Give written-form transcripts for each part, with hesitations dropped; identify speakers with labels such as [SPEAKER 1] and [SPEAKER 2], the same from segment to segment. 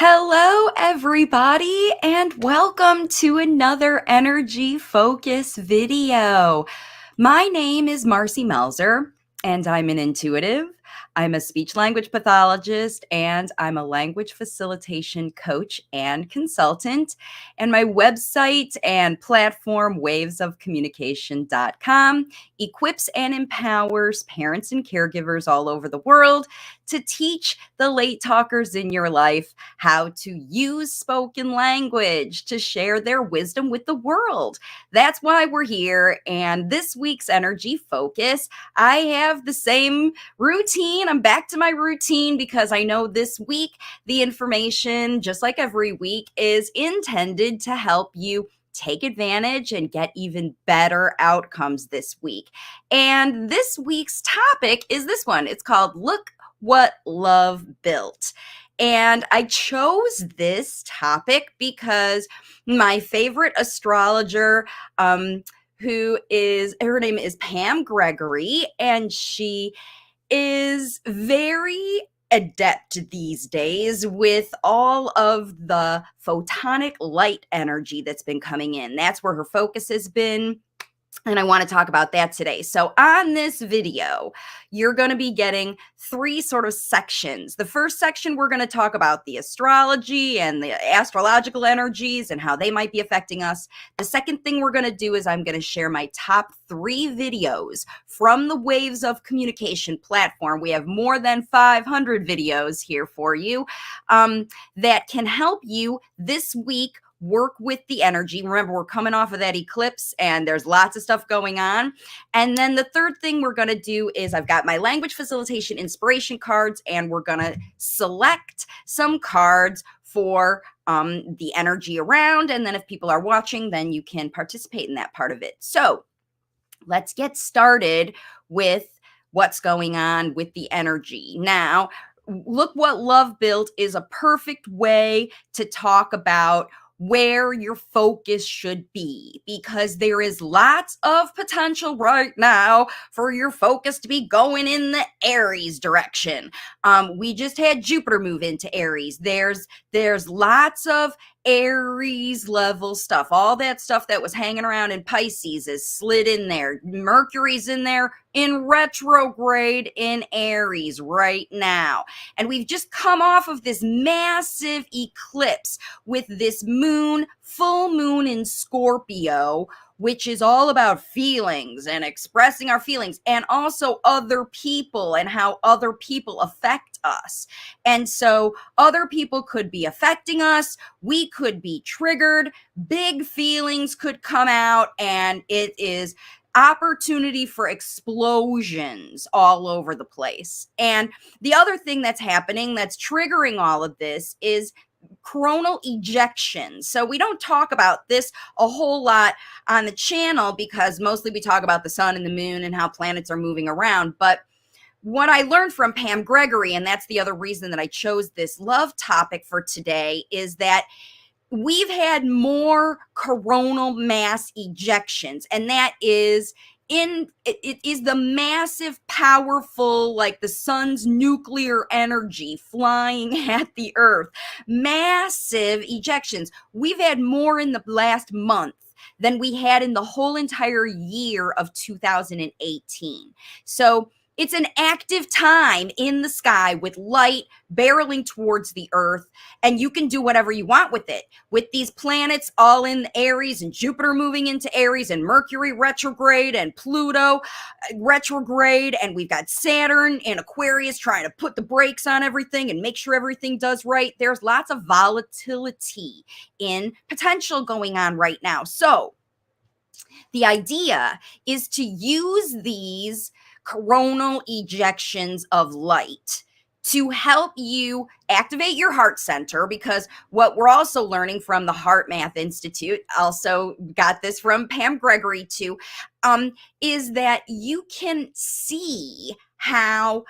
[SPEAKER 1] Hello, everybody, and welcome to another Energy Focus video. My name is Marci Melzer, and I'm an intuitive. I'm a speech language pathologist, and I'm a language facilitation coach and consultant. And my website and platform, wavesofcommunication.com, equips and empowers parents and caregivers all over the world to teach the late talkers in your life how to use spoken language to share their wisdom with the world. That's why we're here. And this week's energy focus, I have the same routine. I'm back to my routine because I know this week the information, just like every week, is intended to help you take advantage and get even better outcomes this week. And this week's topic is this one. It's called Look What Love Built. And I chose this topic because my favorite astrologer, her name is Pam Gregory, and she is very adept these days with all of the photonic light energy that's been coming in. That's where her focus has been. And I want to talk about that today. So on this video, you're going to be getting three sort of sections. The first section, we're going to talk about the astrology and the astrological energies and how they might be affecting us. The second thing we're going to do is I'm going to share my top 3 videos from the Waves of Communication platform. We have more than 500 videos here for you that can help you this week work with the energy. Remember, we're coming off of that eclipse and there's lots of stuff going on. And then the third thing we're going to do is I've got my language facilitation inspiration cards, and we're going to select some cards for the energy around. And then if people are watching, then you can participate in that part of it. So let's get started with what's going on with the energy. Now, Look What Love Built is a perfect way to talk about where your focus should be, because there is lots of potential right now for your focus to be going in the Aries direction. We just had Jupiter move into Aries. There's lots of Aries level stuff. All that stuff that was hanging around in Pisces is slid in there. Mercury's in there in retrograde in Aries right now. And we've just come off of this massive eclipse with this full moon in Scorpio, which is all about feelings and expressing our feelings, and also other people and how other people affect us. And so other people could be affecting us. We could be triggered. Big feelings could come out, and it is opportunity for explosions all over the place. And the other thing that's happening that's triggering all of this is coronal ejections. So we don't talk about this a whole lot on the channel because mostly we talk about the sun and the moon and how planets are moving around. But what I learned from Pam Gregory, and that's the other reason that I chose this love topic for today, is that we've had more coronal mass ejections, and that is it is the massive, powerful, like the sun's nuclear energy flying at the earth. Massive ejections. We've had more in the last month than we had in the whole entire year of 2018. So it's an active time in the sky with light barreling towards the earth, and you can do whatever you want with it. With these planets all in Aries, and Jupiter moving into Aries, and Mercury retrograde, and Pluto retrograde, and we've got Saturn in Aquarius trying to put the brakes on everything and make sure everything does right. There's lots of volatility in potential going on right now. So the idea is to use these coronal ejections of light to help you activate your heart center, because what we're also learning from the Heart Math Institute, also got this from Pam Gregory too, is that you can see how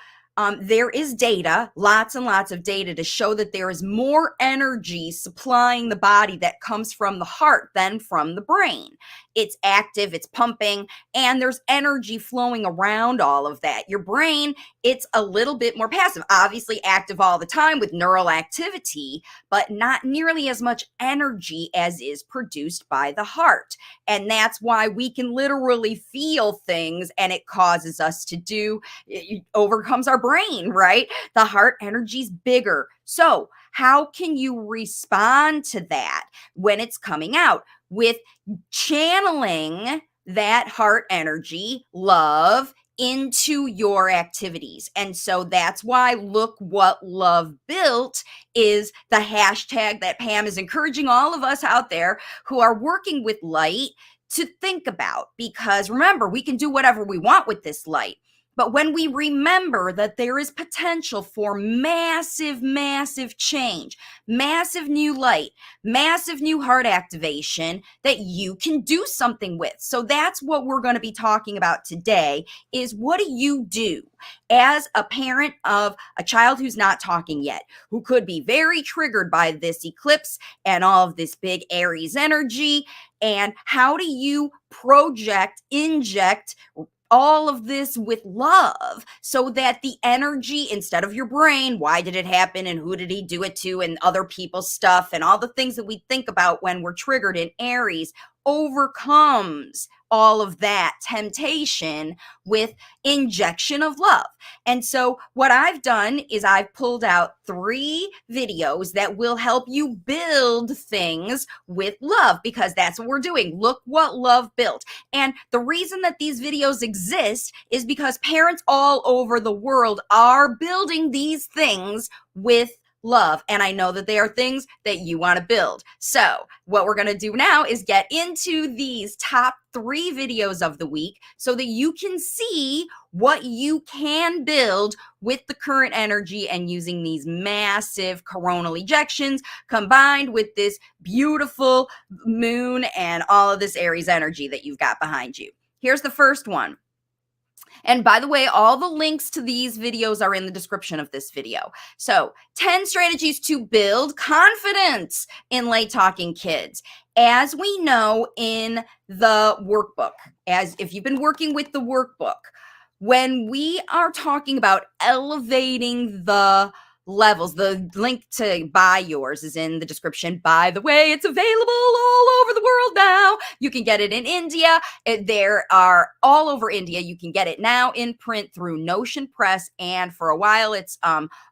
[SPEAKER 1] There is data, lots and lots of data to show that there is more energy supplying the body that comes from the heart than from the brain. It's active, it's pumping, and there's energy flowing around all of that. Your brain, it's a little bit more passive, obviously active all the time with neural activity, but not nearly as much energy as is produced by the heart. And that's why we can literally feel things, and it causes us to do, it overcomes our brain, right? The heart energy's bigger. So how can you respond to that when it's coming out? With channeling that heart energy, love, into your activities. And so that's why Look What Love Built is the hashtag that Pam is encouraging all of us out there who are working with light to think about. Because remember, we can do whatever we want with this light. But when we remember that there is potential for massive, massive change, massive new light, massive new heart activation that you can do something with. So that's what we're going to be talking about today is what do you do as a parent of a child who's not talking yet, who could be very triggered by this eclipse and all of this big Aries energy, and how do you inject all of this with love so that the energy, instead of your brain, why did it happen and who did he do it to and other people's stuff and all the things that we think about when we're triggered in Aries, overcomes all of that temptation with injection of love. And so what I've done is I've pulled out 3 videos that will help you build things with love, because that's what we're doing. Look what love built. And the reason that these videos exist is because parents all over the world are building these things with love. And I know that they are things that you want to build. So what we're going to do now is get into these top 3 videos of the week so that you can see what you can build with the current energy and using these massive coronal ejections combined with this beautiful moon and all of this Aries energy that you've got behind you. Here's the first one. And by the way, all the links to these videos are in the description of this video. So 10 strategies to build confidence in late talking kids. As we know in the workbook, as if you've been working with the workbook, when we are talking about elevating the levels, the link to buy yours is in the description. By the way, it's available all over the world now. You can get it in India. There are all over India. You can get it now in print through Notion Press, and for a while it's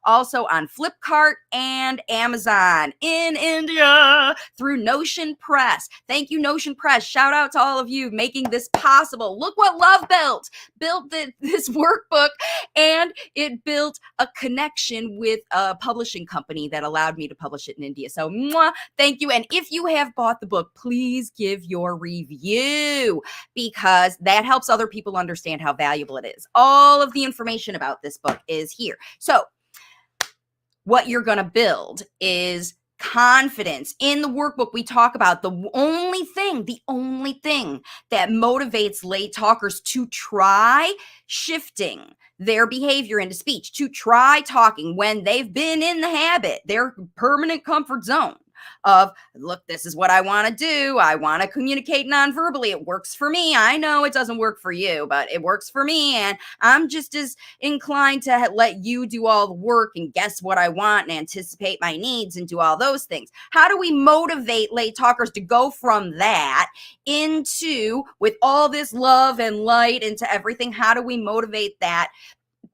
[SPEAKER 1] also on Flipkart and Amazon in India through Notion Press. Thank you, Notion Press. Shout out to all of you making this possible. Look what love built this workbook, and it built a connection with a publishing company that allowed me to publish it in India. So thank you. And if you have bought the book, please give your review, because that helps other people understand how valuable it is. All of the information about this book is here. So what you're going to build is confidence. In the workbook, we talk about the only thing that motivates late talkers to try shifting their behavior into speech, to try talking when they've been in the habit, their permanent comfort zone of, look, this is what I want to do. I want to communicate nonverbally. It works for me. I know it doesn't work for you, but it works for me. And I'm just as inclined to let you do all the work and guess what I want and anticipate my needs and do all those things. How do we motivate late talkers to go from that into, with all this love and light into everything? How do we motivate that?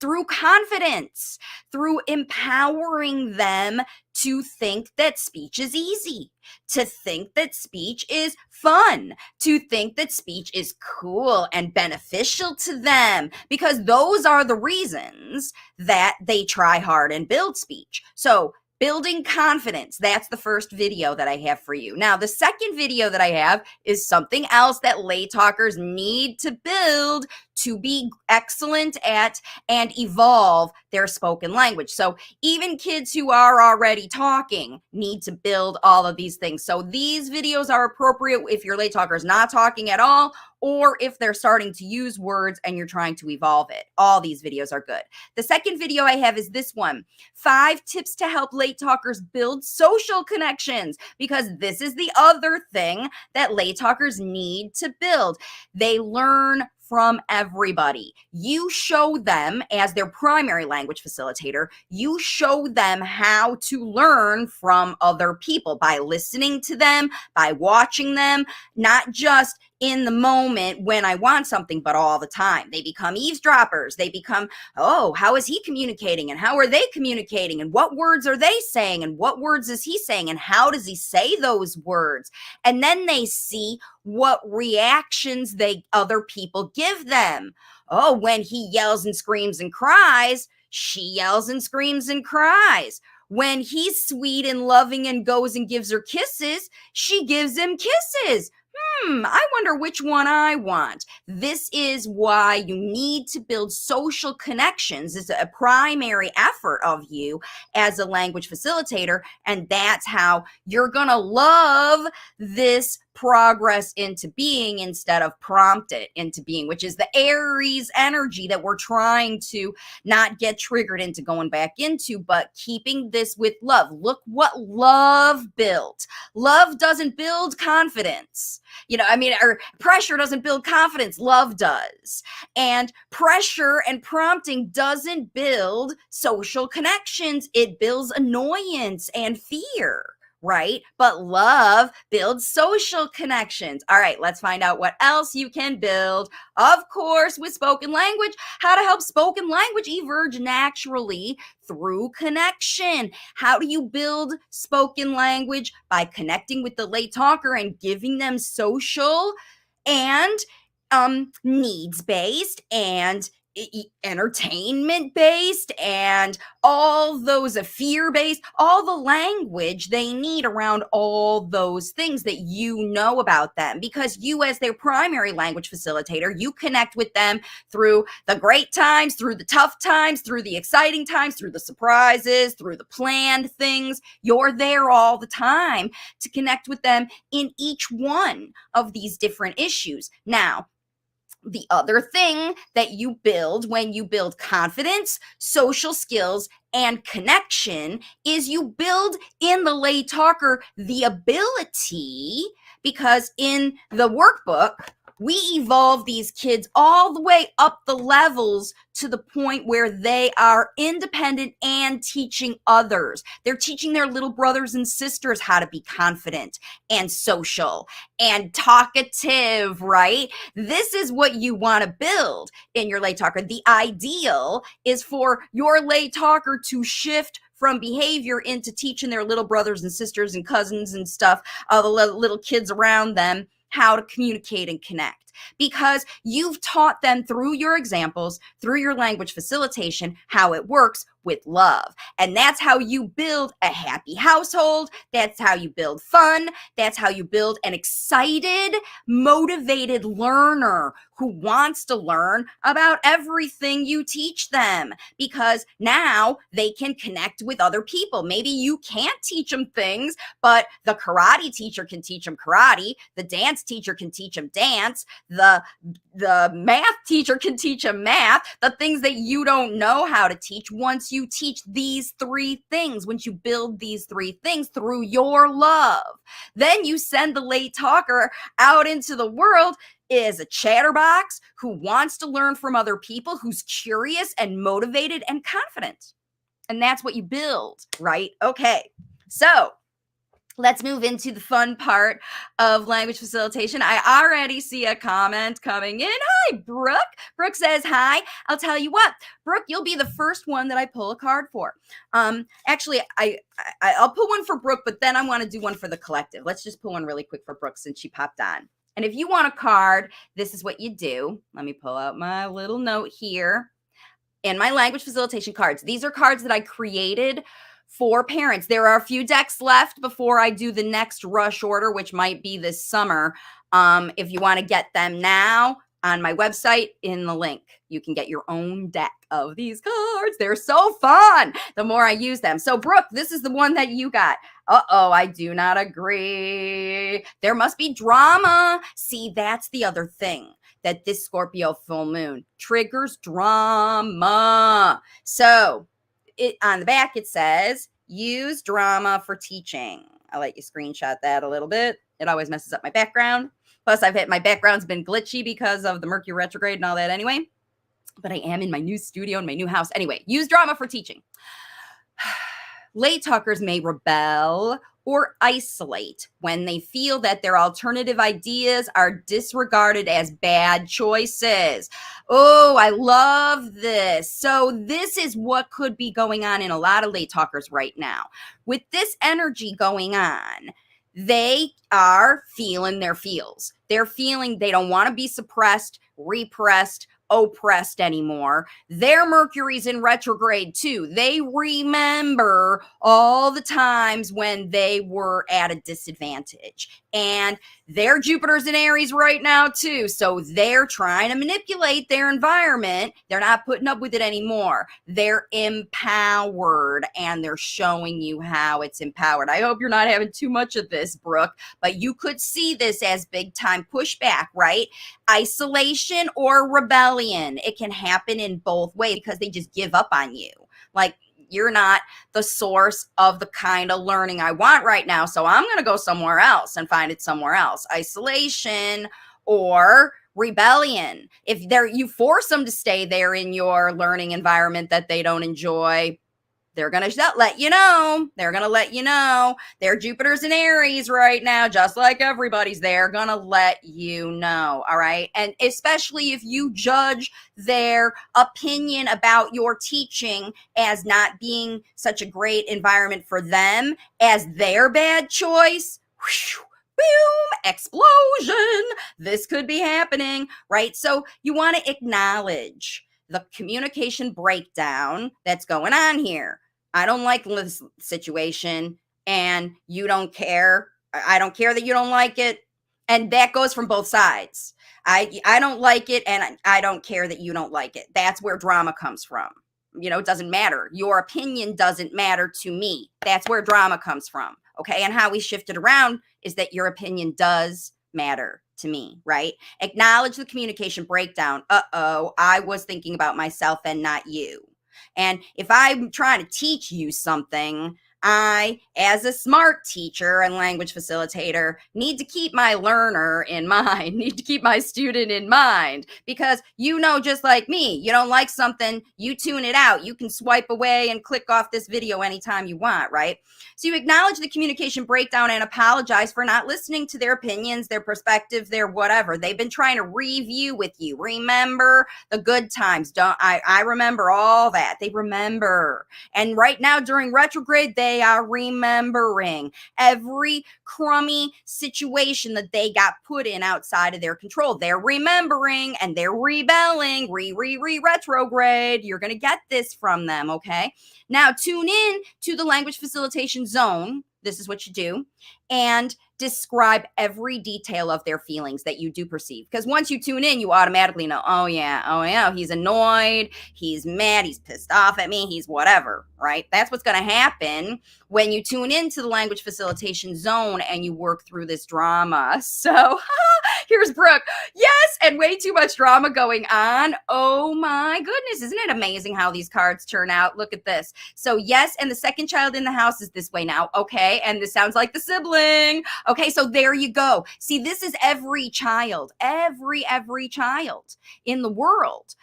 [SPEAKER 1] Through confidence, through empowering them to think that speech is easy, to think that speech is fun, to think that speech is cool and beneficial to them, because those are the reasons that they try hard and build speech. So building confidence, that's the first video that I have for you. Now, the second video that I have is something else that late talkers need to build to be excellent at and evolve their spoken language. So even kids who are already talking need to build all of these things. So these videos are appropriate if your late talker is not talking at all, or if they're starting to use words and you're trying to evolve it. All these videos are good. The second video I have is this one, 5 tips to help late talkers build social connections, because this is the other thing that late talkers need to build. They learn from everybody. You show them, as their primary language facilitator, you show them how to learn from other people by listening to them, by watching them, not just in the moment when I want something, but all the time. They become eavesdroppers. They become, oh, how is he communicating? And how are they communicating? And what words are they saying? And what words is he saying? And how does he say those words? And then they see what reactions other people give them. Oh, when he yells and screams and cries, she yells and screams and cries. When he's sweet and loving and goes and gives her kisses, she gives him kisses. I wonder which one I want. This is why you need to build social connections. It's a primary effort of you as a language facilitator, and that's how you're going to love this progress into being instead of prompt it into being, which is the Aries energy that we're trying to not get triggered into going back into, but keeping this with love. Look what love built. Love doesn't build confidence. Or pressure doesn't build confidence. Love does. And pressure and prompting doesn't build social connections. It builds annoyance and fear. Right? But love builds social connections. All right, let's find out what else you can build. Of course, with spoken language, how to help spoken language emerge naturally through connection. How do you build spoken language? By connecting with the late talker and giving them social and needs-based and entertainment-based and all those fear-based, all the language they need around all those things that you know about them, because you, as their primary language facilitator, you connect with them through the great times, through the tough times, through the exciting times, through the surprises, through the planned things. You're there all the time to connect with them in each one of these different issues. Now, the other thing that you build when you build confidence, social skills, and connection is you build in the late talker the ability, because in the workbook, we evolve these kids all the way up the levels to the point where they are independent and teaching others. They're teaching their little brothers and sisters how to be confident and social and talkative, right? This is what you want to build in your late talker. The ideal is for your late talker to shift from behavior into teaching their little brothers and sisters and cousins and stuff, the little kids around them, how to communicate and connect, because you've taught them through your examples, through your language facilitation, how it works with love. And that's how you build a happy household. That's how you build fun. That's how you build an excited, motivated learner who wants to learn about everything you teach them, because now they can connect with other people. Maybe you can't teach them things, but the karate teacher can teach them karate. The dance teacher can teach them dance. The math teacher can teach them math. The things that you don't know how to teach, once you teach these 3 things, once you build these 3 things through your love, then you send the late talker out into the world is a chatterbox who wants to learn from other people, who's curious and motivated and confident. And that's what you build, right? Okay, so let's move into the fun part of language facilitation. I already see a comment coming in. Hi, Brooke. Brooke says, hi. I'll tell you what, Brooke, you'll be the first one that I pull a card for. Actually, I'll pull one for Brooke, but then I want to do one for the collective. Let's just pull one really quick for Brooke since she popped on. And if you want a card, this is what you do. Let me pull out my little note here. In my language facilitation cards, these are cards that I created for parents. There are a few decks left before I do the next rush order, which might be this summer. If you want to get them now, on my website in the link. You can get your own deck of these cards. They're so fun the more I use them. So, Brooke, this is the one that you got. Uh-oh, I do not agree. There must be drama. See, that's the other thing, that this Scorpio full moon triggers drama. So, on the back, it says, use drama for teaching. I'll let you screenshot that a little bit. It always messes up my background. Plus, my background's been glitchy because of the Mercury retrograde and all that anyway. But I am in my new studio in my new house. Anyway, use drama for teaching. Late talkers may rebel or isolate when they feel that their alternative ideas are disregarded as bad choices. Oh, I love this. So this is what could be going on in a lot of late talkers right now. With this energy going on, they are feeling their feels. They're feeling they don't want to be suppressed, repressed, oppressed anymore. Their Mercury's in retrograde too. They remember all the times when they were at a disadvantage. And their Jupiter's in Aries right now too. So they're trying to manipulate their environment. They're not putting up with it anymore. They're empowered, and they're showing you how it's empowered. I hope you're not having too much of this, Brooke, but you could see this as big time pushback, right? Isolation or rebellion. It can happen in both ways because they just give up on you. Like, you're not the source of the kind of learning I want right now, so I'm going to go somewhere else and find it somewhere else. Isolation or rebellion. If you force them to stay there in your learning environment that they don't enjoy, they're going to let you know. They're going to let you know. Their Jupiter's in Aries right now, just like everybody's. They're going to let you know, all right? And especially if you judge their opinion about your teaching as not being such a great environment for them as their bad choice, whew, boom, explosion. This could be happening, right? So you want to acknowledge the communication breakdown that's going on here. I don't like this situation, and you don't care. I don't care that you don't like it. And that goes from both sides. I don't like it, and I don't care that you don't like it. That's where drama comes from. You know, it doesn't matter. Your opinion doesn't matter to me. That's where drama comes from. Okay. And how we shift it around is that your opinion does matter to me, right? Acknowledge the communication breakdown. Uh-oh, I was thinking about myself and not you. And if I'm trying to teach you something, I, as a smart teacher and language facilitator, need to keep my learner in mind, need to keep my student in mind, because you know, just like me, you don't like something, you tune it out. You can swipe away and click off this video anytime you want, right? So you acknowledge the communication breakdown and apologize for not listening to their opinions, their perspective, their whatever. They've been trying to review with you. Remember the good times. I remember all that. They remember. And right now during retrograde, they are remembering every crummy situation that they got put in outside of their control. They're remembering and they're rebelling, retrograde. You're going to get this from them, okay? Now tune in to the language facilitation zone. This is what you do. And describe every detail of their feelings that you do perceive. Because once you tune in, you automatically know, oh yeah, he's annoyed, he's mad, he's pissed off at me, he's whatever, right? That's what's going to happen when you tune into the language facilitation zone and you work through this drama. So here's Brooke. Yes, and way too much drama going on. Oh my goodness, isn't it amazing how these cards turn out? Look at this. So yes, and the second child in the house is this way now. Okay, and this sounds like the sibling. Okay, so there you go. See, this is every child, every child in the world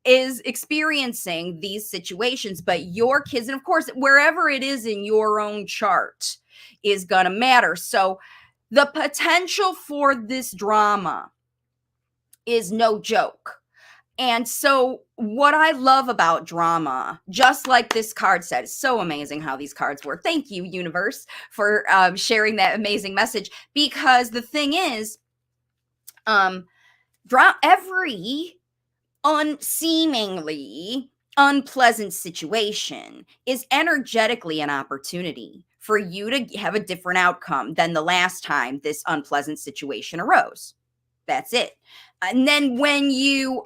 [SPEAKER 1] is experiencing these situations, but your kids, and of course, wherever it is in your own chart is going to matter. So the potential for this drama is no joke. And so what I love about drama, just like this card said, it's so amazing how these cards work. Thank you, universe, for sharing that amazing message. Because the thing is, every seemingly unpleasant situation is energetically an opportunity for you to have a different outcome than the last time this unpleasant situation arose. That's it. And then when you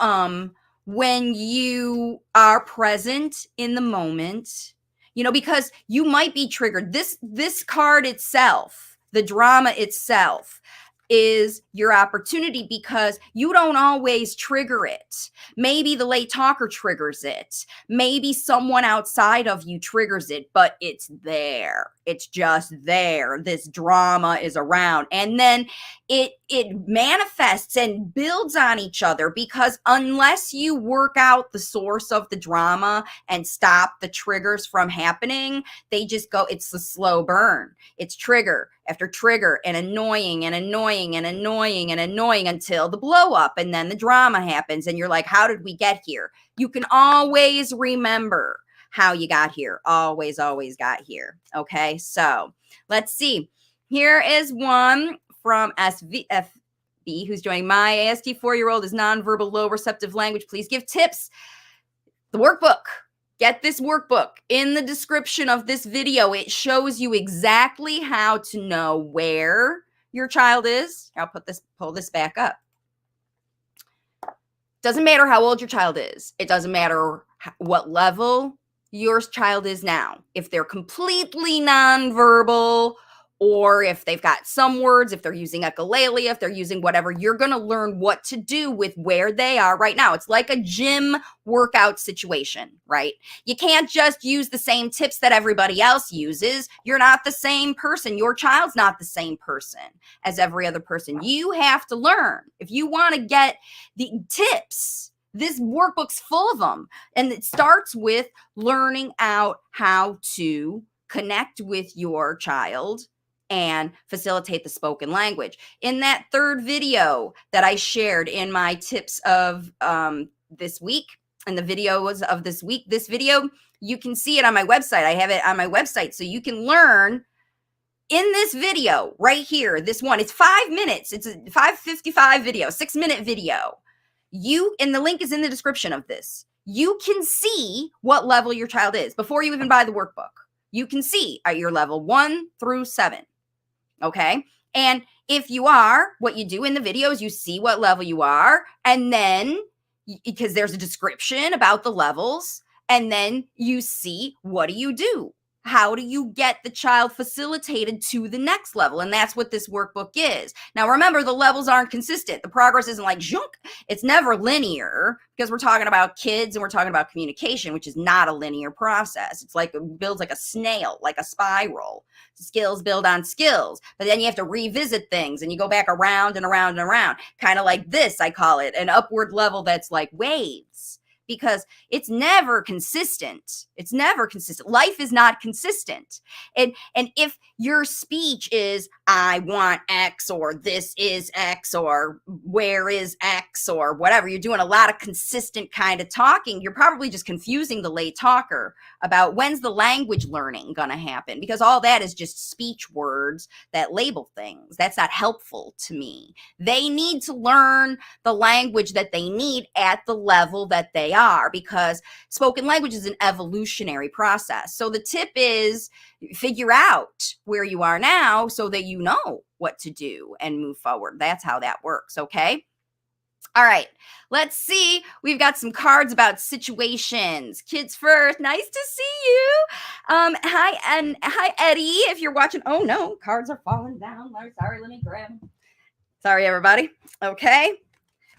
[SPEAKER 1] are present in the moment, because you might be triggered. This card itself, the drama itself, is your opportunity because you don't always trigger it. Maybe the late talker triggers it. Maybe someone outside of you triggers it, but it's there. It's just there. This drama is around. And then it manifests and builds on each other, because unless you work out the source of the drama and stop the triggers from happening, they just go, it's a slow burn. It's trigger after trigger and annoying and annoying and annoying and annoying until the blow up, and then the drama happens and you're like, how did we get here? You can always remember how you got here. Always got here. Okay, so let's see. Here is one from SVFB who's joining. My ASD 4-year-old is nonverbal, low receptive language. Please give tips. The workbook. Get this workbook in the description of this video. It shows you exactly how to know where your child is. I'll pull this back up. Doesn't matter how old your child is. It doesn't matter what level your child is now. If they're completely nonverbal, or if they've got some words, if they're using echolalia, if they're using whatever, you're going to learn what to do with where they are right now. It's like a gym workout situation, right? You can't just use the same tips that everybody else uses. You're not the same person. Your child's not the same person as every other person. You have to learn. If you want to get the tips, this workbook's full of them. And it starts with learning out how to connect with your child and facilitate the spoken language. In that third video that I shared in my tips of this week, and the videos of this week, this video, you can see it on my website. I have it on my website, so you can learn in this video right here. This one, it's 5 minutes. It's a 5:55 video, 6-minute video. And the link is in the description of this. You can see what level your child is before you even buy the workbook. You can see at your level 1 through 7. Okay. And if you are, what you do in the video is you see what level you are, and then because there's a description about the levels, and then you see, what do you do? How do you get the child facilitated to the next level? And that's what this workbook is. Now, remember, the levels aren't consistent. The progress isn't like, zhunk. It's never linear, because we're talking about kids and we're talking about communication, which is not a linear process. It's like, it builds like a snail, like a spiral. Skills build on skills, but then you have to revisit things and you go back around and around and around. Kind of like this, I call it an upward level that's like waves, because it's never consistent. It's never consistent. Life is not consistent. And if your speech is, I want X, or this is X, or where is X, or whatever, you're doing a lot of consistent kind of talking, you're probably just confusing the late talker about when's the language learning going to happen, because all that is just speech words that label things. That's not helpful to me. They need to learn the language that they need at the level that they are, because spoken language is an evolutionary process. So the tip is, figure out where you are now so that you know what to do and move forward. That's how that works. Okay. All right, let's see. We've got some cards about situations. Kids first. Nice to see you. Hi, Eddie. If you're watching, oh no, cards are falling down. Sorry, let me grab them. Sorry, everybody. Okay,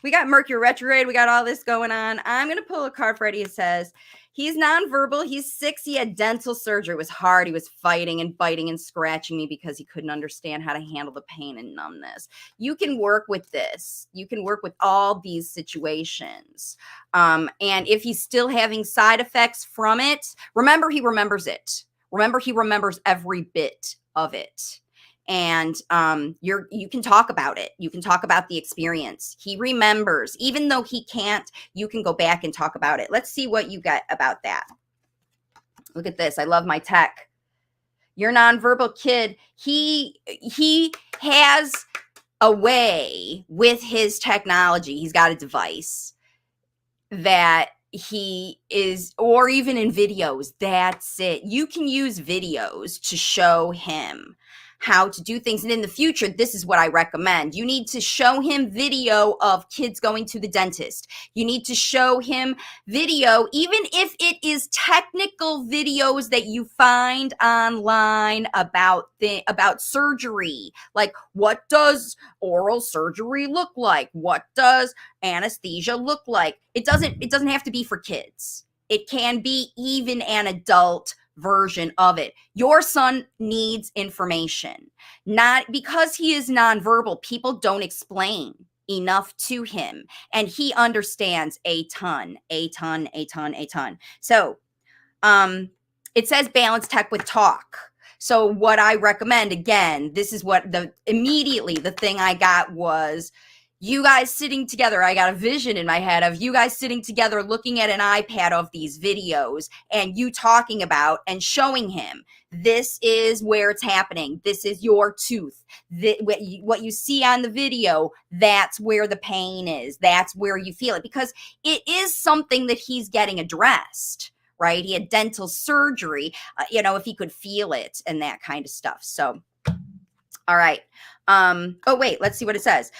[SPEAKER 1] we got Mercury retrograde. We got all this going on. I'm gonna pull a card for Eddie. It says, he's nonverbal. He's 6. He had dental surgery. It was hard. He was fighting and biting and scratching me because he couldn't understand how to handle the pain and numbness. You can work with this. You can work with all these situations. And if he's still having side effects from it, remember, he remembers it. Remember, he remembers every bit of it. And you can talk about it. You can talk about the experience. He remembers, even though he can't. You can go back and talk about it. Let's see what you got about that. Look at this. I love my tech. Your nonverbal kid, he has a way with his technology. He's got a device that he is, or even in videos, that's it. You can use videos to show him how to do things. And in the future, this is what I recommend. You need to show him video of kids going to the dentist. You need to show him video, even if it is technical videos that you find online about surgery. Like, what does oral surgery look like? What does anesthesia look like? It doesn't have to be for kids. It can be even an adult version of it. Your son needs information. Not because he is nonverbal, people don't explain enough to him, and he understands a ton. So, it says balance tech with talk. So what I recommend, again, this is what immediately the thing I got was you guys sitting together. I got a vision in my head of you guys sitting together looking at an iPad of these videos and you talking about and showing him, this is where it's happening. This is your tooth. What you see on the video, that's where the pain is. That's where you feel it, because it is something that he's getting addressed, right? He had dental surgery, if he could feel it and that kind of stuff. So, all right. Oh, wait, let's see what it says.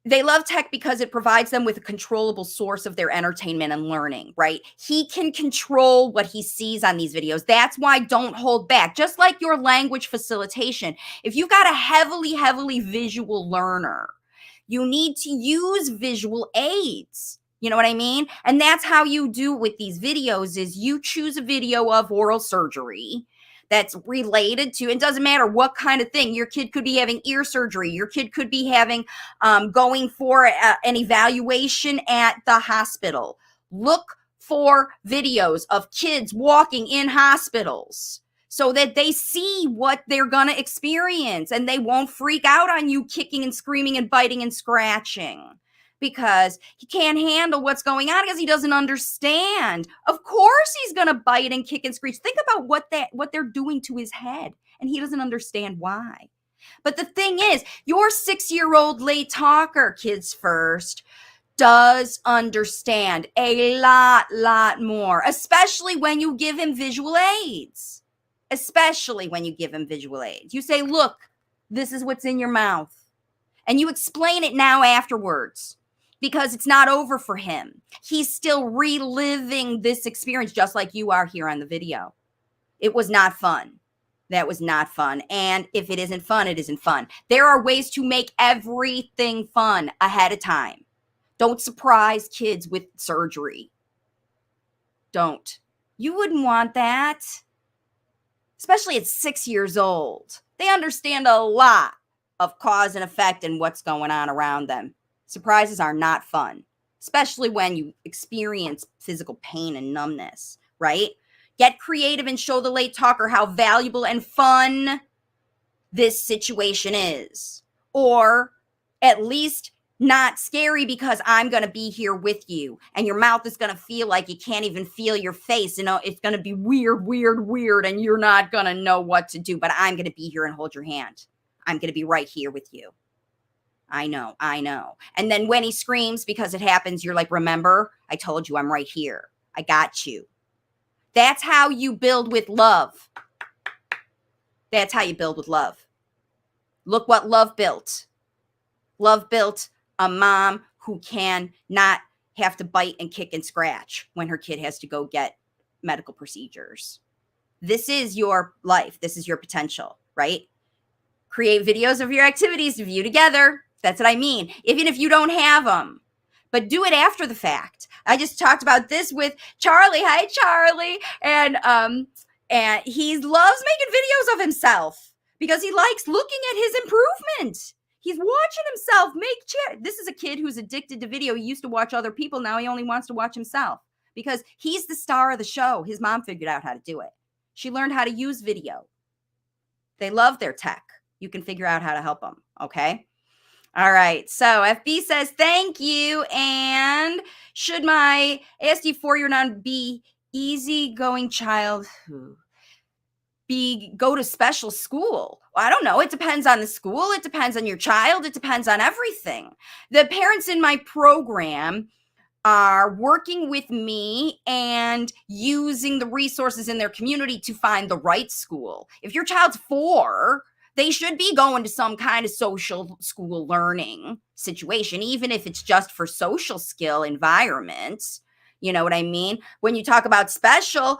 [SPEAKER 1] They love tech because it provides them with a controllable source of their entertainment and learning, right? He can control what he sees on these videos. That's why don't hold back. Just like your language facilitation, if you've got a heavily visual learner, you need to use visual aids. You know what I mean? And that's how you do with these videos is you choose a video of oral surgery that's related to, it doesn't matter what kind of thing. Your kid could be having ear surgery. Your kid could be having, going for an evaluation at the hospital. Look for videos of kids walking in hospitals so that they see what they're going to experience and they won't freak out on you kicking and screaming and biting and scratching, because he can't handle what's going on because he doesn't understand. Of course he's going to bite and kick and screech. Think about what they're doing to his head, and he doesn't understand why. But the thing is, your 6-year-old late talker, kids first, does understand a lot more, especially when you give him visual aids. Especially when you give him visual aids. You say, look, this is what's in your mouth. And you explain it now afterwards, because it's not over for him. He's still reliving this experience just like you are here on the video. It was not fun. That was not fun. And if it isn't fun, it isn't fun. There are ways to make everything fun ahead of time. Don't surprise kids with surgery. Don't. You wouldn't want that. Especially at 6 years old. They understand a lot of cause and effect and what's going on around them. Surprises are not fun, especially when you experience physical pain and numbness, right? Get creative and show the late talker how valuable and fun this situation is. Or at least not scary, because I'm going to be here with you. And your mouth is going to feel like you can't even feel your face. It's going to be weird, and you're not going to know what to do. But I'm going to be here and hold your hand. I'm going to be right here with you. I know. And then when he screams because it happens, you're like, remember, I told you I'm right here. I got you. That's how you build with love. That's how you build with love. Look what love built. Love built a mom who can not have to bite and kick and scratch when her kid has to go get medical procedures. This is your life. This is your potential, right? Create videos of your activities to view together. That's what I mean. Even if you don't have them, but do it after the fact. I just talked about this with Charlie. Hi, Charlie. And he loves making videos of himself because he likes looking at his improvement. He's watching himself make This is a kid who's addicted to video. He used to watch other people. Now he only wants to watch himself because he's the star of the show. His mom figured out how to do it. She learned how to use video. They love their tech. You can figure out how to help them. Okay. All right. So FB says, thank you. And should my ASD4-year non-be easygoing child go to special school? Well, I don't know. It depends on the school. It depends on your child. It depends on everything. The parents in my program are working with me and using the resources in their community to find the right school. If your child's 4, They should be going to some kind of social school learning situation, even if it's just for social skill environments. You know what I mean? When you talk about special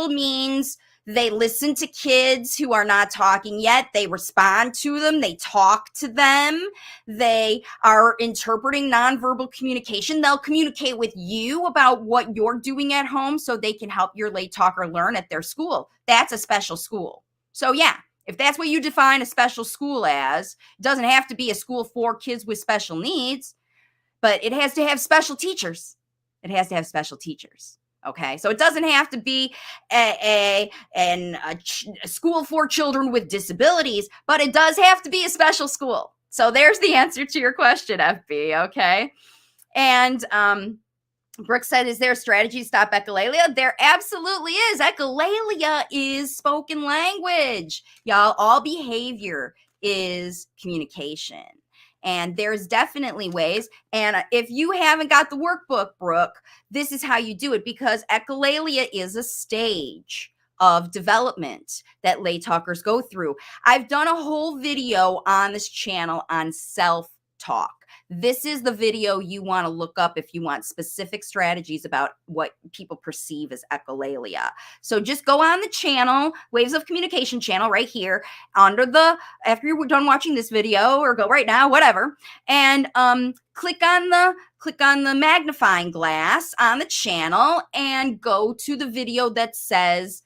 [SPEAKER 1] means they listen to kids who are not talking yet. They respond to them. They talk to them. They are interpreting nonverbal communication. They'll communicate with you about what you're doing at home so they can help your late talker learn at their school. That's a special school. So yeah, if that's what you define a special school as, it doesn't have to be a school for kids with special needs, but it has to have special teachers. It has to have special teachers. Okay, so it doesn't have to be a school for children with disabilities, but it does have to be a special school. So there's the answer to your question, FB. Okay, and Brooke said, is there a strategy to stop echolalia? There absolutely is. Echolalia is spoken language. Y'all, all behavior is communication. And there's definitely ways. And if you haven't got the workbook, Brooke, this is how you do it, because echolalia is a stage of development that late talkers go through. I've done a whole video on this channel on self-talk. This is the video you want to look up if you want specific strategies about what people perceive as echolalia. So just go on the channel, Waves of Communication channel right here, after you're done watching this video, or go right now, whatever, and click on the magnifying glass on the channel and go to the video that says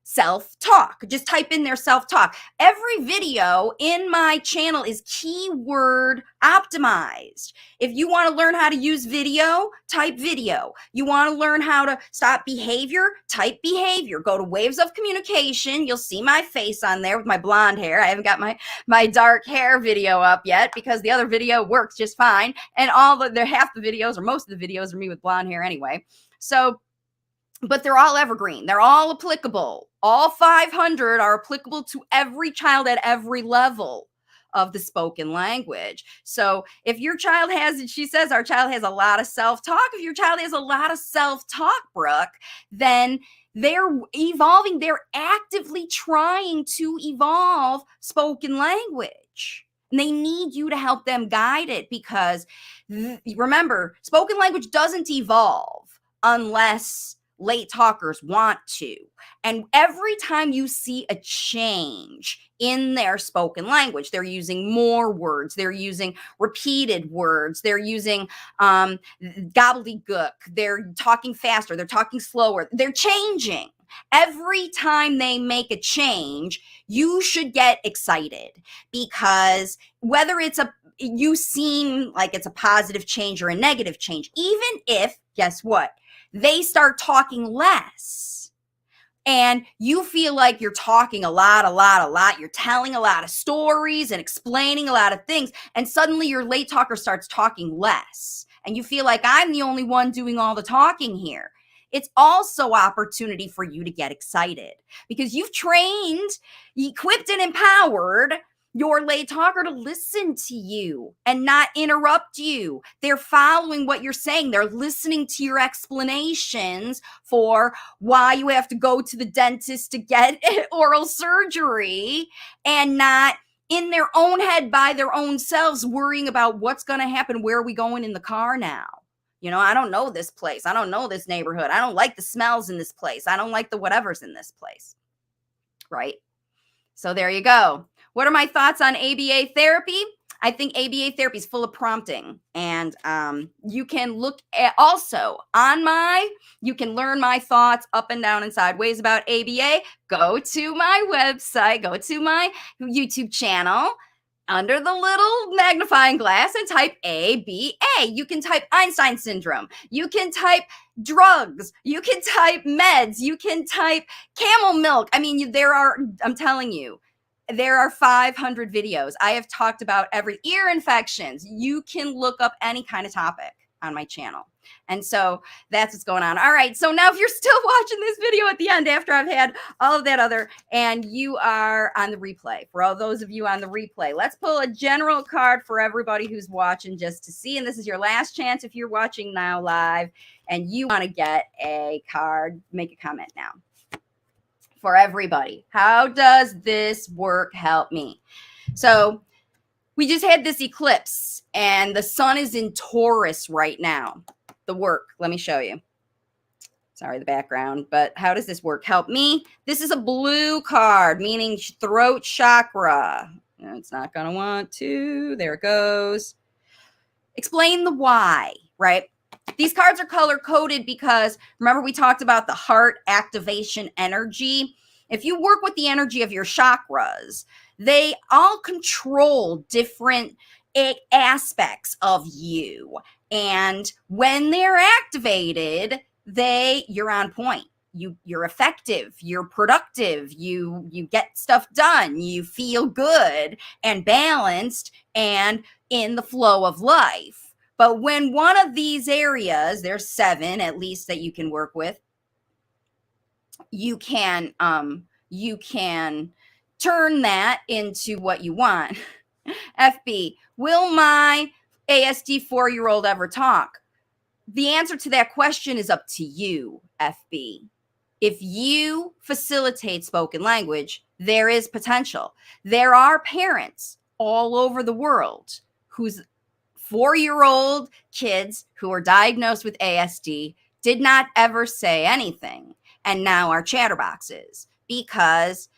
[SPEAKER 1] self-talk. Just type in there self-talk. Every video in my channel is keyword optimized. If you want to learn how to use video, type video. You want to learn how to stop behavior, type behavior. Go to Waves of Communication. You'll see my face on there with my blonde hair. I haven't got my dark hair video up yet because the other video works just fine. And half the videos, or most of the videos, are me with blonde hair anyway. So, but they're all evergreen. They're all applicable. All 500 are applicable to every child at every level of the spoken language. So if your child she says our child has a lot of self-talk. If your child has a lot of self-talk, Brooke, then they're evolving. They're actively trying to evolve spoken language. And they need you to help them guide it, because remember, spoken language doesn't evolve unless late talkers want to. And every time you see a change in their spoken language, they're using more words, they're using repeated words, they're using gobbledygook, they're talking faster, they're talking slower, they're changing. Every time they make a change, you should get excited, because whether you seem like it's a positive change or a negative change, even if, guess what? They start talking less and you feel like you're talking a lot, you're telling a lot of stories and explaining a lot of things, and suddenly your late talker starts talking less and you feel like I'm the only one doing all the talking here. It's also opportunity for you to get excited, because you've trained, equipped, and empowered your late talker to listen to you and not interrupt you. They're following what you're saying. They're listening to your explanations for why you have to go to the dentist to get oral surgery, and not in their own head by their own selves worrying about what's going to happen. Where are we going in the car now? You know, I don't know this place. I don't know this neighborhood. I don't like the smells in this place. I don't like the whatever's in this place. Right? So there you go. What are my thoughts on ABA therapy? I think ABA therapy is full of prompting, and you can look at also you can learn my thoughts up and down and sideways about ABA. Go to my website, go to my YouTube channel under the little magnifying glass and type ABA. You can type Einstein syndrome. You can type drugs. You can type meds. You can type camel milk. I mean, I'm telling you, there are 500 videos. I have talked about every ear infections. You can look up any kind of topic on my channel. And so that's what's going on. All right. So now if you're still watching this video at the end after I've had all of that other, and you are on the replay, for all those of you on the replay, let's pull a general card for everybody who's watching just to see. And this is your last chance if you're watching now live and you want to get a card, make a comment now. for everybody. How does this work help me? So we just had this eclipse and the sun is in Taurus right now. The work, let me show you. Sorry, the background, but how does this work help me? This is a blue card, meaning throat chakra. It's not going to want to. There it goes. Explain the why, right? These cards are color coded because remember we talked about the heart activation energy. If you work with the energy of your chakras, they all control different aspects of you. And when they're activated, you're on point. You're effective, you're productive, you get stuff done, you feel good and balanced and in the flow of life. But when one of these areas, there's 7 at least that you can work with, you can turn that into what you want. FB, will my ASD 4-year-old ever talk? The answer to that question is up to you, FB. If you facilitate spoken language, there is potential. There are parents all over the world whose 4-year-old kids who are diagnosed with ASD did not ever say anything and now are chatterboxes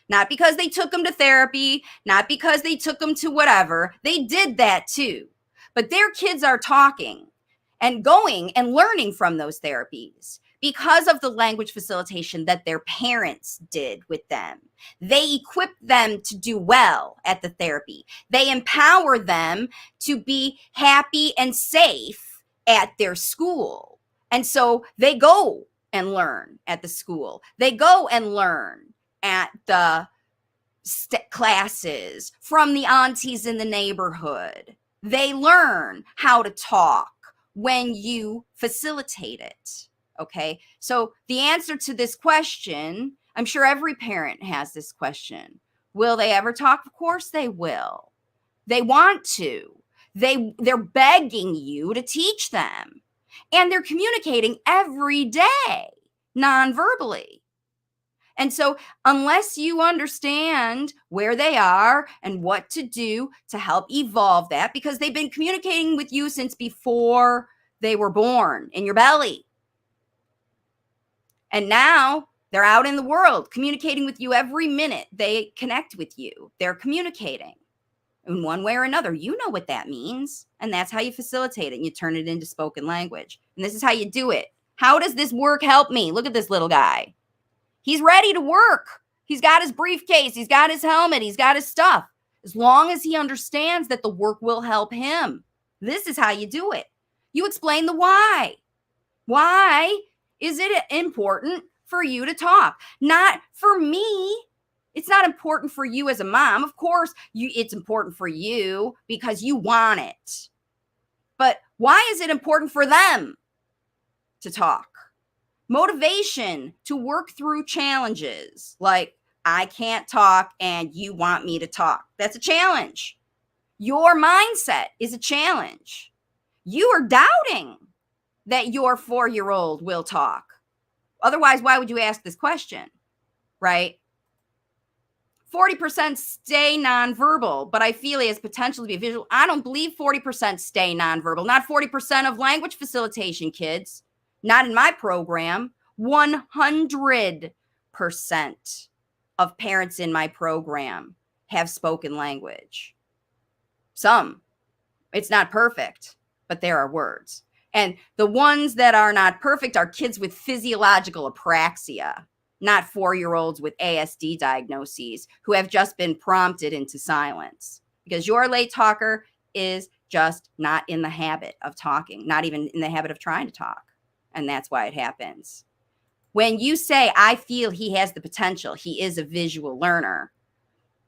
[SPEAKER 1] not because they took them to therapy, not because they took them to whatever. They did that too. But their kids are talking and going and learning from those therapies because of the language facilitation that their parents did with them. They equip them to do well at the therapy. They empower them to be happy and safe at their school. And so they go and learn at the school. They go and learn at the classes from the aunties in the neighborhood. They learn how to talk when you facilitate it. Okay, so the answer to this question, I'm sure every parent has this question. Will they ever talk? Of course they will. They want to. They're begging you to teach them. And they're communicating every day, non-verbally. And so unless you understand where they are and what to do to help evolve that, because they've been communicating with you since before they were born in your belly. And now they're out in the world communicating with you every minute. They connect with you. They're communicating in one way or another. You know what that means. And that's how you facilitate it. And you turn it into spoken language. And this is how you do it. How does this work help me? Look at this little guy. He's ready to work. He's got his briefcase. He's got his helmet. He's got his stuff. As long as he understands that the work will help him. This is how you do it. You explain the why. Why is it important for you to talk? Not for me. It's not important for you as a mom. Of course, it's important for you because you want it. But why is it important for them to talk? Motivation to work through challenges like I can't talk and you want me to talk. That's a challenge. Your mindset is a challenge. You are doubting that your 4-year-old will talk. Otherwise, why would you ask this question, right? 40% stay nonverbal, but I feel he has potential to be visual. I don't believe 40% stay nonverbal. Not 40% of language facilitation kids. Not in my program. 100% of parents in my program have spoken language. Some. It's not perfect, but there are words. And the ones that are not perfect are kids with physiological apraxia, not 4-year-olds with ASD diagnoses who have just been prompted into silence. Because your late talker is just not in the habit of talking, not even in the habit of trying to talk. And that's why it happens. When you say, I feel he has the potential, he is a visual learner,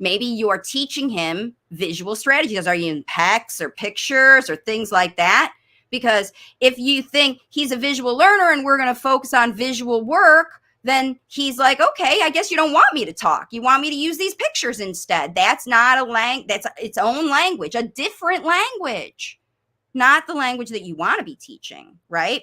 [SPEAKER 1] maybe you are teaching him visual strategies. Are you in PECs or pictures or things like that? Because if you think he's a visual learner and we're going to focus on visual work, then he's like, okay, I guess you don't want me to talk. You want me to use these pictures instead. That's not a that's its own language, a different language, not the language that you want to be teaching, right?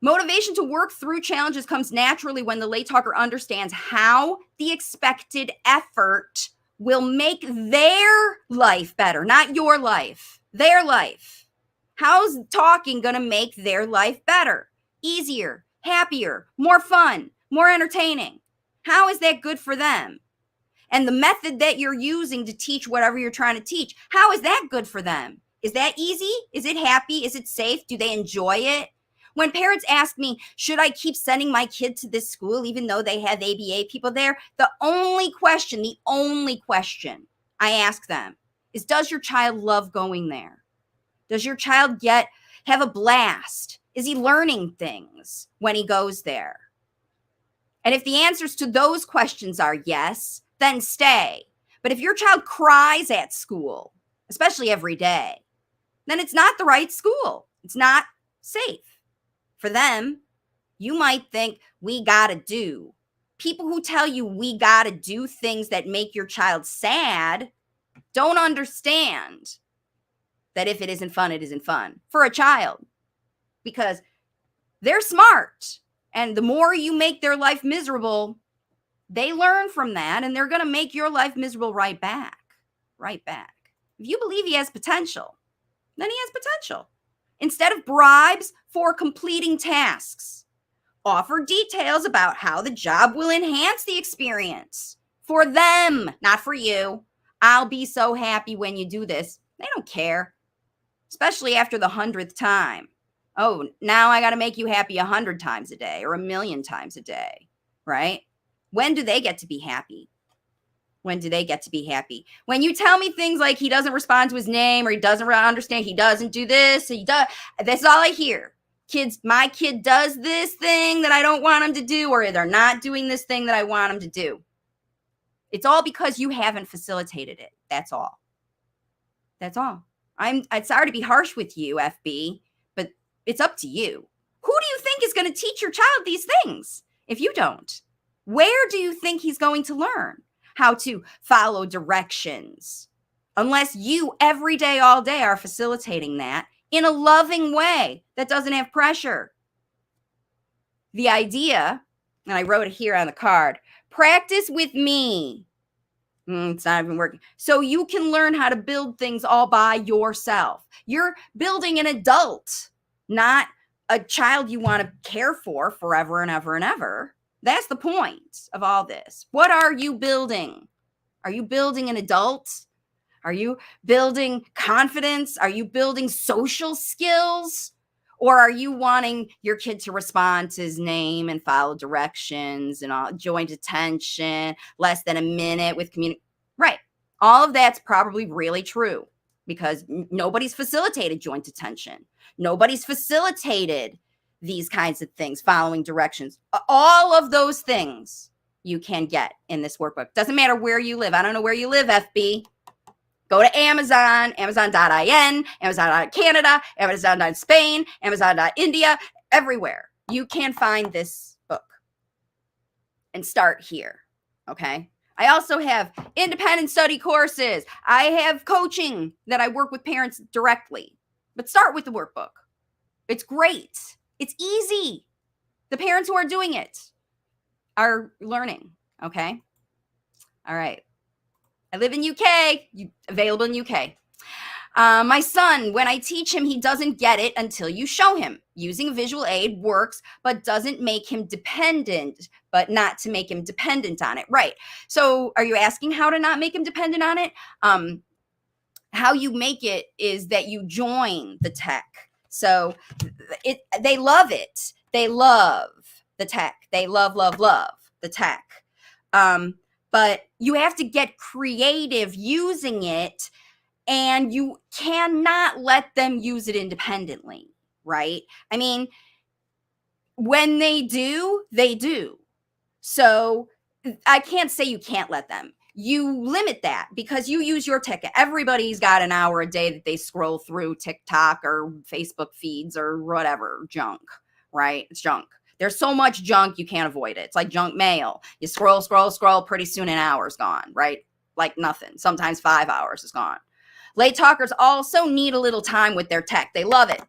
[SPEAKER 1] Motivation to work through challenges comes naturally when the late talker understands how the expected effort will make their life better, not your life, their life. How's talking going to make their life better, easier, happier, more fun, more entertaining? How is that good for them? And the method that you're using to teach whatever you're trying to teach, how is that good for them? Is that easy? Is it happy? Is it safe? Do they enjoy it? When parents ask me, should I keep sending my kid to this school even though they have ABA people there? The only question I ask them is, does your child love going there? Does your child have a blast? Is he learning things when he goes there? And if the answers to those questions are yes, then stay. But if your child cries at school, especially every day, then it's not the right school. It's not safe. For them, you might think we gotta do. People who tell you we gotta do things that make your child sad don't understand that if it isn't fun, it isn't fun for a child, because they're smart. And the more you make their life miserable, they learn from that, and they're going to make your life miserable right back. Right back. If you believe he has potential, then he has potential. Instead of bribes for completing tasks, offer details about how the job will enhance the experience for them, not for you. I'll be so happy when you do this. They don't care, especially after the 100th time. Oh, now I got to make you happy 100 times a day or 1,000,000 times a day, right? When do they get to be happy? When do they get to be happy? When you tell me things like he doesn't respond to his name, or he doesn't understand, he doesn't do this, he does. That's all I hear. My kid does this thing that I don't want him to do, or they're not doing this thing that I want him to do. It's all because you haven't facilitated it. That's all. That's all. I'm sorry to be harsh with you, FB, but it's up to you. Who do you think is going to teach your child these things if you don't? Where do you think he's going to learn how to follow directions? Unless you every day, all day are facilitating that in a loving way that doesn't have pressure. The idea, and I wrote it here on the card, practice with me. It's not even working. So you can learn how to build things all by yourself. You're building an adult, not a child you want to care for forever and ever and ever. That's the point of all this. What are you building? Are you building an adult? Are you building confidence? Are you building social skills? Or are you wanting your kid to respond to his name and follow directions and all, joint attention, less than a minute with community? Right. All of that's probably really true, because nobody's facilitated joint attention. Nobody's facilitated these kinds of things, following directions. All of those things you can get in this workbook. Doesn't matter where you live. I don't know where you live, FB. Go to Amazon, Amazon.in, Amazon.Canada, Amazon.Spain, Amazon.India, everywhere. You can find this book and start here, okay? I also have independent study courses. I have coaching that I work with parents directly. But start with the workbook. It's great. It's easy. The parents who are doing it are learning, okay? All right. I live in UK, available in UK. My son, when I teach him, he doesn't get it until you show him. Using visual aid works, but doesn't make him dependent, but not to make him dependent on it. Right. So are you asking how to not make him dependent on it? How you make it is that you join the tech. So they love it. They love the tech. They love the tech. But you have to get creative using it, and you cannot let them use it independently, right? I mean, when they do, they do. So I can't say you can't let them. You limit that because you use your tech. Everybody's got an hour a day that they scroll through TikTok or Facebook feeds or whatever junk, right? It's junk. There's so much junk, you can't avoid it. It's like junk mail. You scroll, pretty soon an hour's gone, right? Like nothing. Sometimes 5 hours is gone. Late talkers also need a little time with their tech. They love it.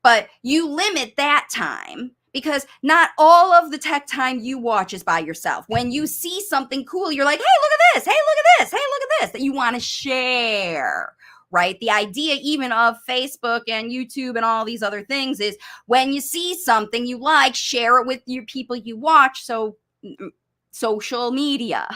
[SPEAKER 1] But you limit that time because not all of the tech time you watch is by yourself. When you see something cool, you're like, hey, look at this. Hey, look at this. Hey, look at this, that you want to share, right? The idea even of Facebook and YouTube and all these other things is when you see something you like, share it with your people you watch. So social media,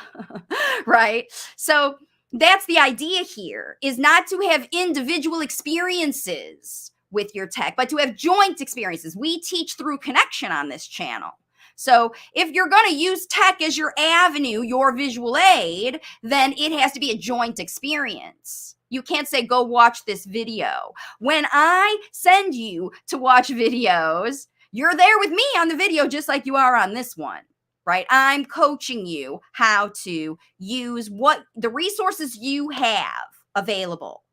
[SPEAKER 1] right? So that's the idea here, is not to have individual experiences with your tech, but to have joint experiences. We teach through connection on this channel. So if you're going to use tech as your avenue, your visual aid, then it has to be a joint experience. You can't say, go watch this video. When I send you to watch videos, you're there with me on the video just like you are on this one, right? I'm coaching you how to use what the resources you have available.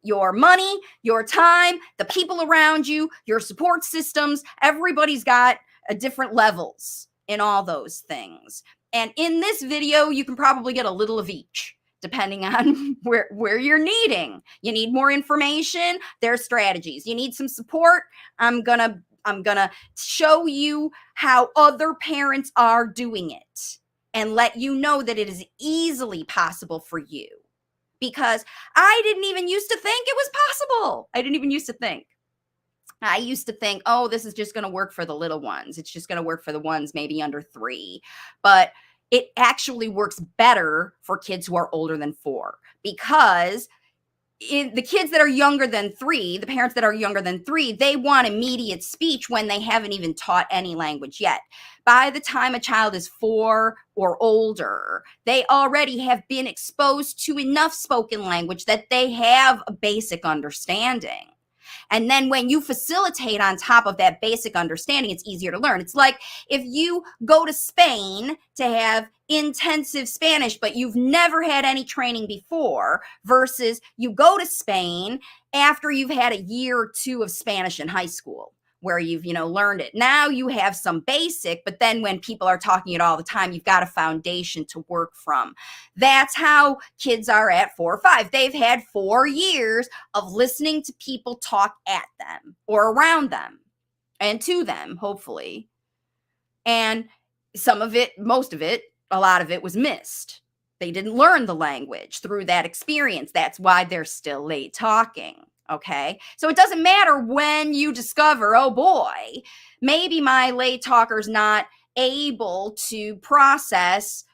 [SPEAKER 1] Your money, your time, the people around you, your support systems, everybody's got different levels in all those things. And in this video, you can probably get a little of each, depending on where you're needing. You need more information, there's strategies. You need some support, I'm gonna show you how other parents are doing it and let you know that it is easily possible for you. Because I didn't even used to think it was possible. I didn't even used to think. I used to think, oh, this is just going to work for the little ones. It's just going to work for the ones maybe under 3. But it actually works better for kids who are older than 4, because the kids that are younger than 3, the parents that are younger than 3, they want immediate speech when they haven't even taught any language yet. By the time a child is 4 or older, they already have been exposed to enough spoken language that they have a basic understanding. And then when you facilitate on top of that basic understanding, it's easier to learn. It's like if you go to Spain to have intensive Spanish, but you've never had any training before, versus you go to Spain after you've had a year or 2 of Spanish in high school, where you've, learned it. Now you have some basic, but then when people are talking it all the time, you've got a foundation to work from. That's how kids are at 4 or 5. They've had 4 years of listening to people talk at them or around them and to them, hopefully. And some of it, most of it, a lot of it was missed. They didn't learn the language through that experience. That's why they're still late talking. Okay, so it doesn't matter when you discover, oh boy, maybe my late talker's not able to process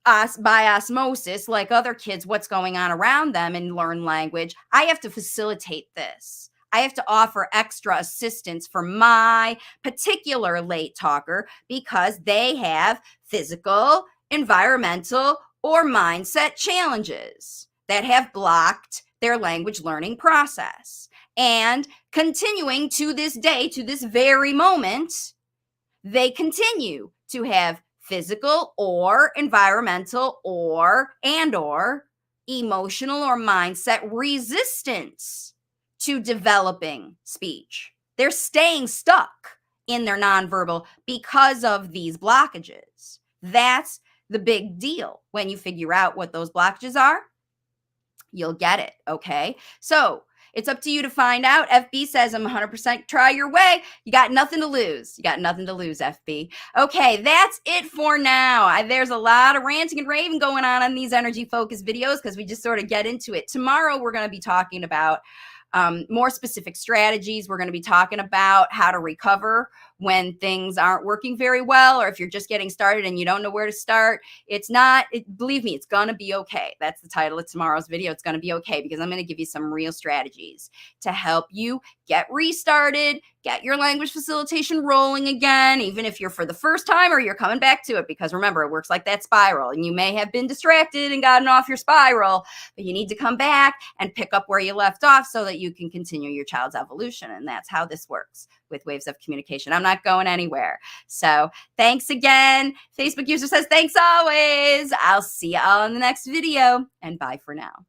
[SPEAKER 1] us by osmosis like other kids, what's going on around them, and learn language. I have to facilitate this. I have to offer extra assistance for my particular late talker because they have physical, environmental, or mindset challenges that have blocked their language learning process. And continuing to this day, to this very moment, they continue to have physical or environmental or emotional or mindset resistance to developing speech. They're staying stuck in their nonverbal because of these blockages. That's the big deal. When you figure out what those blockages are, you'll get it, okay? So it's up to you to find out. FB says, I'm 100% try your way. You got nothing to lose. You got nothing to lose, FB. Okay, that's it for now. There's a lot of ranting and raving going on these energy-focused videos because we just sort of get into it. Tomorrow, we're going to be talking about more specific strategies. We're going to be talking about how to recover when things aren't working very well, or if you're just getting started and you don't know where to start. Believe me, it's going to be okay. That's the title of tomorrow's video. It's going to be okay, because I'm going to give you some real strategies to help you get restarted, get your language facilitation rolling again, even if you're for the first time or you're coming back to it, because remember, it works like that spiral, and you may have been distracted and gotten off your spiral, but you need to come back and pick up where you left off so that you can continue your child's evolution. And that's how this works with Waves of Communication. I'm not going anywhere. So thanks again. Facebook user says, thanks always. I'll see you all in the next video, and bye for now.